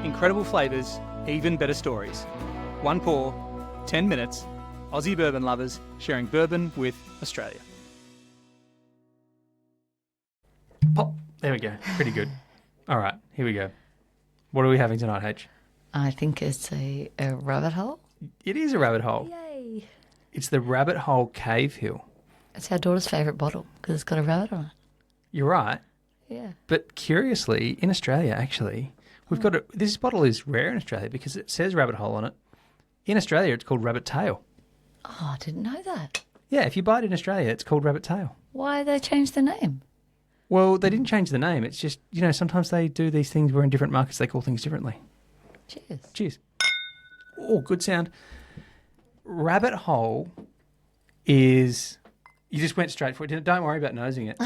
Incredible flavours, even better stories. One pour, 10 minutes. Aussie bourbon lovers sharing bourbon with Australia. Pop. There we go. Pretty good. All right, here we go. What are we having tonight, H? I think it's a rabbit hole. It is a rabbit hole. Yay. It's the Rabbit Hole Cave Hill. It's our daughter's favourite bottle because it's got a rabbit on it. You're right. Yeah. But curiously, in Australia, actually, we've got this bottle is rare in Australia because it says rabbit hole on it. In Australia, it's called rabbit tail. Oh, I didn't know that. Yeah, if you buy it in Australia, it's called rabbit tail. Why did they change the name? Well, they didn't change the name. It's just, sometimes they do these things where in different markets they call things differently. Cheers. Cheers. Oh, good sound. Rabbit hole is... You just went straight for it. Don't worry about nosing it.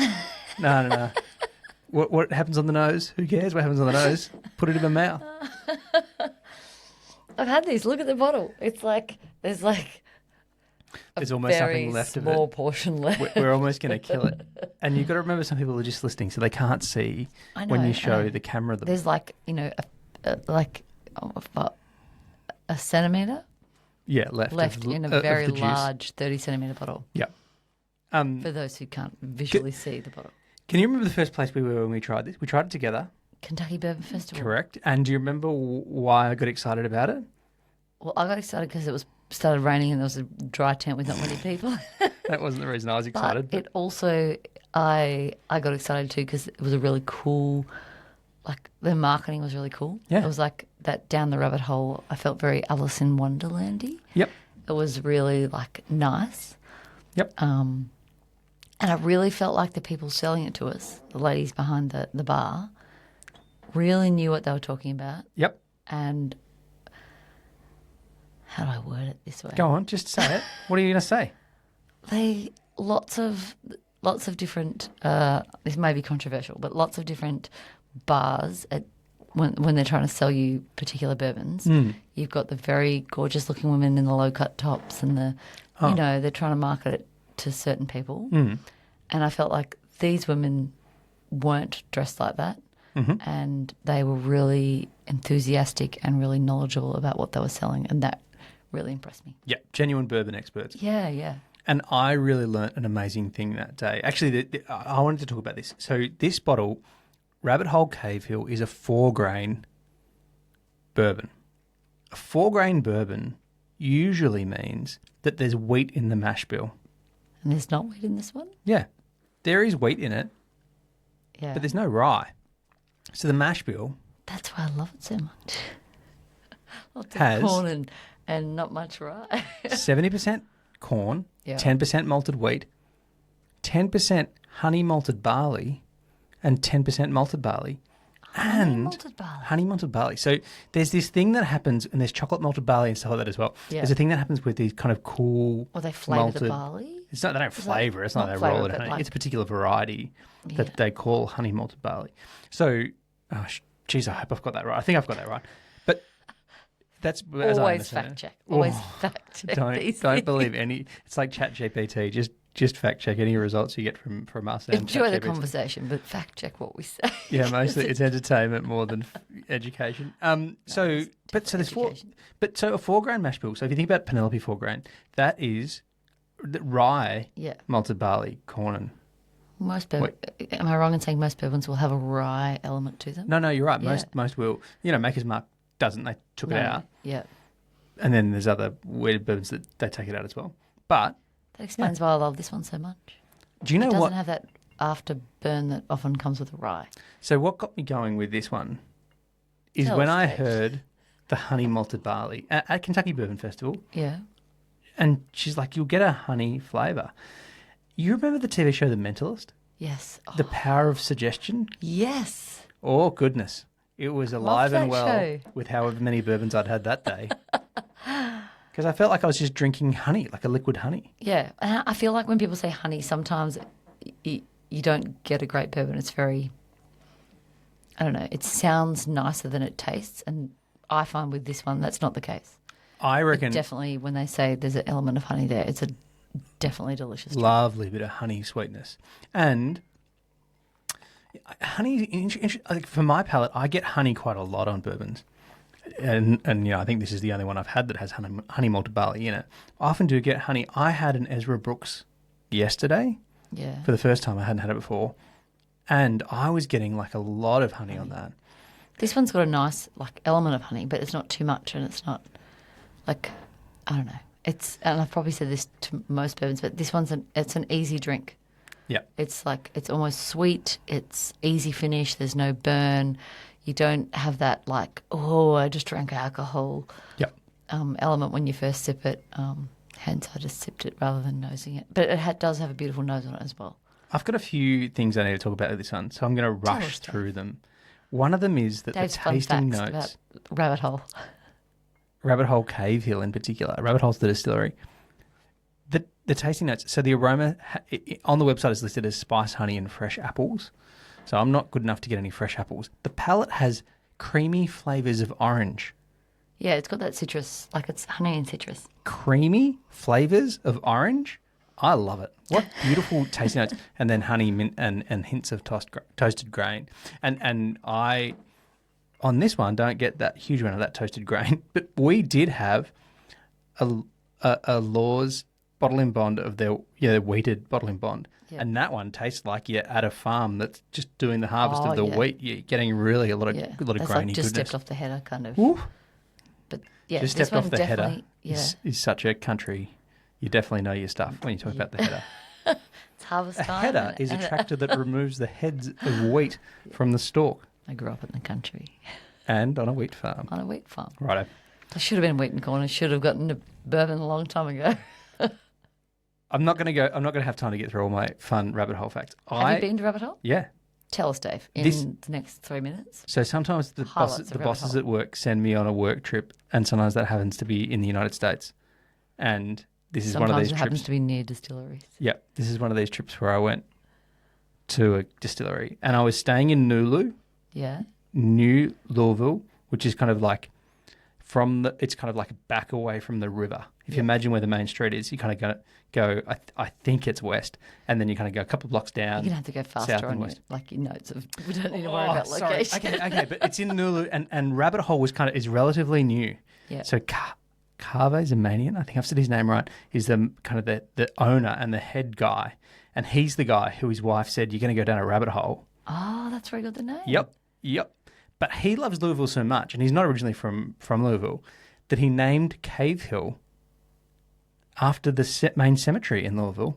No. What happens on the nose? Who cares what happens on the nose? Put it in my mouth. I've had these. Look at the bottle. It's like there's almost nothing left of it. Small portion left. We're almost going to kill it. And you've got to remember some people are just listening, so they can't see when you show the camera. There's a centimetre. Yeah, left in a very large 30-centimetre bottle. Yeah. For those who can't visually see the bottle. Can you remember the first place we were when we tried this? We tried it together. Kentucky Bourbon Festival. Correct. And do you remember why I got excited about it? Well, I got excited because it started raining and there was a dry tent with not many people. That wasn't the reason I was excited. But it also, I got excited too because it was a really cool, the marketing was really cool. Yeah. It was like that down the rabbit hole. I felt very Alice in Wonderland-y. Yep. It was really nice. Yep. And I really felt like the people selling it to us, the ladies behind the bar, really knew what they were talking about. Yep. And how do I word it this way? Go on, just say it. What are you going to say? Lots of different. This may be controversial, but lots of different bars when they're trying to sell you particular bourbons. You've got the very gorgeous looking women in the low cut tops, and they're trying to market it to certain people. And I felt like these women weren't dressed like that. And they were really enthusiastic and really knowledgeable about what they were selling, and that really impressed me. Yeah, genuine bourbon experts. Yeah. And I really learnt an amazing thing that day. Actually, I wanted to talk about this. So this bottle, Rabbit Hole Cave Hill, is a 4-grain bourbon. A 4-grain bourbon usually means that there's wheat in the mash bill. And there's not wheat in this one? Yeah. There is wheat in it, but there's no rye. So the mash bill... That's why I love it so much. Lots of corn and not much rye. 70% corn, 10% malted wheat, 10% honey malted barley, and 10% malted barley. Honey malted barley. So there's this thing that happens, and there's chocolate malted barley and stuff like that as well. Yeah. There's a thing that happens with these kind of cool they flavour the barley? It's not, they don't flavour it. It's not they roll it in honey. It's a particular variety that they call honey malted barley. So, geez, I hope I've got that right. I think I've got that right. But that's... Always fact check. Always fact check. Don't believe any... It's like ChatGPT. Just fact check any results you get from us. And enjoy the conversation, but fact check what we say. Yeah, mostly it's entertainment more than education. So a 4-grain mash bill. So if you think about Penelope 4-grain, that is rye, malted barley, corn, and most bourbon. Am I wrong in saying most bourbons will have a rye element to them? No, you're right. Most will. Maker's Mark doesn't. They took it out. Yeah. And then there's other weird bourbons that they take it out as well. But that explains why I love this one so much. Do you know what? It what? doesn't have that afterburn that often comes with a rye. So what got me going with this one is when I heard the honey malted barley at Kentucky Bourbon Festival. Yeah. And she's like, you'll get a honey flavour. You remember the TV show The Mentalist? Yes. The Power of Suggestion? Yes. Oh, goodness. It was alive and well show. With however many bourbons I'd had that day. Because I felt like I was just drinking honey, like a liquid honey. Yeah. And I feel like when people say honey, sometimes you don't get a great bourbon. It's very, I don't know, it sounds nicer than it tastes. And I find with this one, that's not the case. I reckon... Definitely when they say there's an element of honey there, it's a definitely delicious drink. Lovely bit of honey sweetness. And honey, for my palate, I get honey quite a lot on bourbons. and I think this is the only one I've had that has honey malted barley in it. I often do get honey. I had an Ezra Brooks yesterday. Yeah. For the first time. I hadn't had it before. And I was getting like a lot of honey on that. This one's got a nice element of honey, but it's not too much, and it's not I don't know. And I've probably said this to most bourbons, but this one's it's an easy drink. Yeah. It's it's almost sweet. It's easy finish. There's no burn. You don't have that I just drank alcohol element when you first sip it. Hence, I just sipped it rather than nosing it. But it does have a beautiful nose on it as well. I've got a few things I need to talk about with this one, so I'm going to rush through them. One of them is that Dave's the tasting notes... about Rabbit Hole. Rabbit Hole Cave Hill in particular. Rabbit Hole's the distillery. The tasting notes, so the aroma on the website is listed as spice, honey and fresh apples. So I'm not good enough to get any fresh apples. The palate has creamy flavours of orange. Yeah, it's got that citrus, it's honey and citrus. Creamy flavours of orange? I love it. What beautiful tasting notes. And then honey, mint and hints of toasted grain. And I, on this one, don't get that huge amount of that toasted grain. But we did have a Law's bottle in bond of their wheated bottle in bond. Yep. And that one tastes like you're at a farm that's just doing the harvest of the wheat. You're getting really a lot of grainy goodness. Just stepped off the header, kind of. Ooh. But yeah, just stepped off the header is such a country. You definitely know your stuff when you talk about the header. It's harvest time. A header is a tractor that removes the heads of wheat from the stalk. I grew up in the country. And on a wheat farm. On a wheat farm. Righto. I should have been wheat and corn. I should have gotten to bourbon a long time ago. I'm not going to have time to get through all my fun rabbit hole facts. Have you been to Rabbit Hole? Yeah. Tell us, Dave, in the next 3 minutes. So sometimes the bosses at work send me on a work trip, and sometimes that happens to be in the United States. And this is one of these trips. Sometimes it happens to be near distilleries. Yeah, this is one of these trips where I went to a distillery, and I was staying in Nulu. Yeah. New Louisville, which is kind of like it's kind of like back away from the river. If you imagine where the main street is, you kind of go I think it's west, and then you kind of go a couple of blocks down. You're going to have to go faster on your notes. We don't need to worry about location. Okay, but it's in Nulu, and Rabbit Hole is relatively new. Yeah. So Kaveh Zamanian, I think I've said his name right, is the kind of the owner and the head guy, and he's the guy who his wife said, "You're going to go down a rabbit hole." Oh, that's where he got the name. Yep. But he loves Louisville so much, and he's not originally from Louisville, that he named Cave Hill after the main cemetery in Louisville.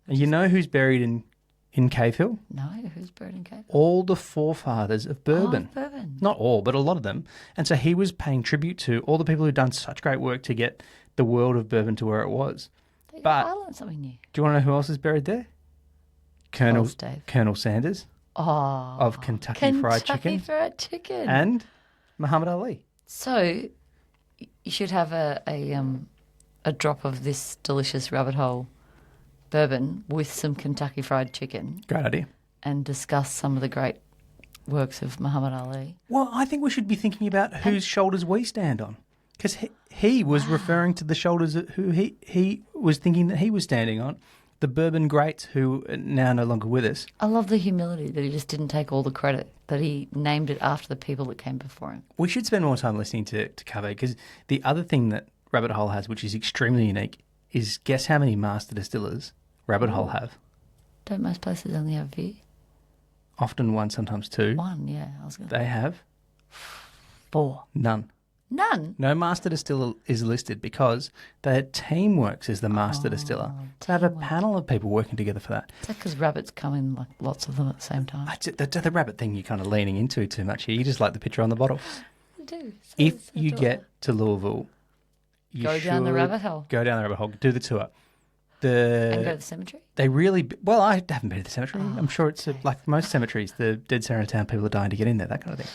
And you know who's buried in Cave Hill? No, who's buried in Cave Hill? All the forefathers of bourbon. Oh, bourbon. Not all, but a lot of them. And so he was paying tribute to all the people who'd done such great work to get the world of bourbon to where it was. I learned something new. Do you want to know who else is buried there? Colonel Sanders. Oh, of Kentucky Fried Chicken. And Muhammad Ali. So you should have a drop of this delicious Rabbit Hole bourbon with some Kentucky Fried Chicken. Great idea. And discuss some of the great works of Muhammad Ali. Well, I think we should be thinking about whose shoulders we stand on. Because he was referring to the shoulders of who he was thinking that he was standing on. The bourbon greats who are now no longer with us. I love the humility that he just didn't take all the credit, that he named it after the people that came before him. We should spend more time listening to Kaveh, because the other thing that Rabbit Hole has, which is extremely unique, is guess how many master distillers Rabbit Hole have? Don't most places only have a few? Often one, sometimes two. One, yeah. They have? 4. None. None? No master distiller is listed because their team works as the master distiller. They have a panel of people working together for that. Is that because rabbits come in lots of them at the same time? The rabbit thing you're kind of leaning into too much here. You just like the picture on the bottle. I do. If you get to Louisville, go down the rabbit hole. Go down the rabbit hole. Do the tour. And go to the cemetery? I haven't been to the cemetery. I'm sure it's like most cemeteries, the dead center of town, people are dying to get in there, that kind of thing.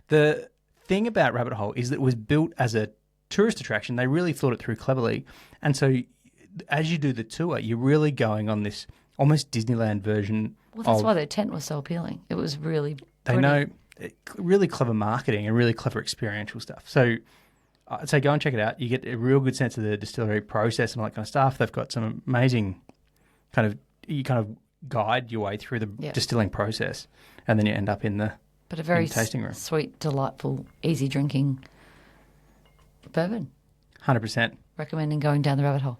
The thing about Rabbit Hole is that it was built as a tourist attraction. They really thought it through cleverly. And so as you do the tour, you're really going on this almost Disneyland version. Well, that's why their tent was so appealing. It was really They know really clever marketing and really clever experiential stuff. So I'd say go and check it out. You get a real good sense of the distillery process and all that kind of stuff. They've got some amazing you kind of guide your way through the distilling process, and then you end up in the But a very tasting room. Sweet, delightful, easy drinking bourbon. 100%. Recommending going down the rabbit hole.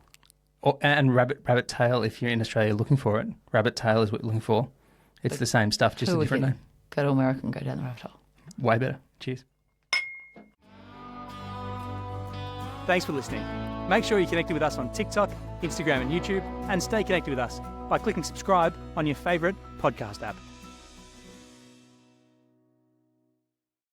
And rabbit tail, if you're in Australia looking for it. Rabbit tail is what you're looking for. It's the same stuff, just a different name. Go to America and go down the rabbit hole. Way better. Cheers. Thanks for listening. Make sure you're connected with us on TikTok, Instagram and YouTube, and stay connected with us by clicking subscribe on your favourite podcast app.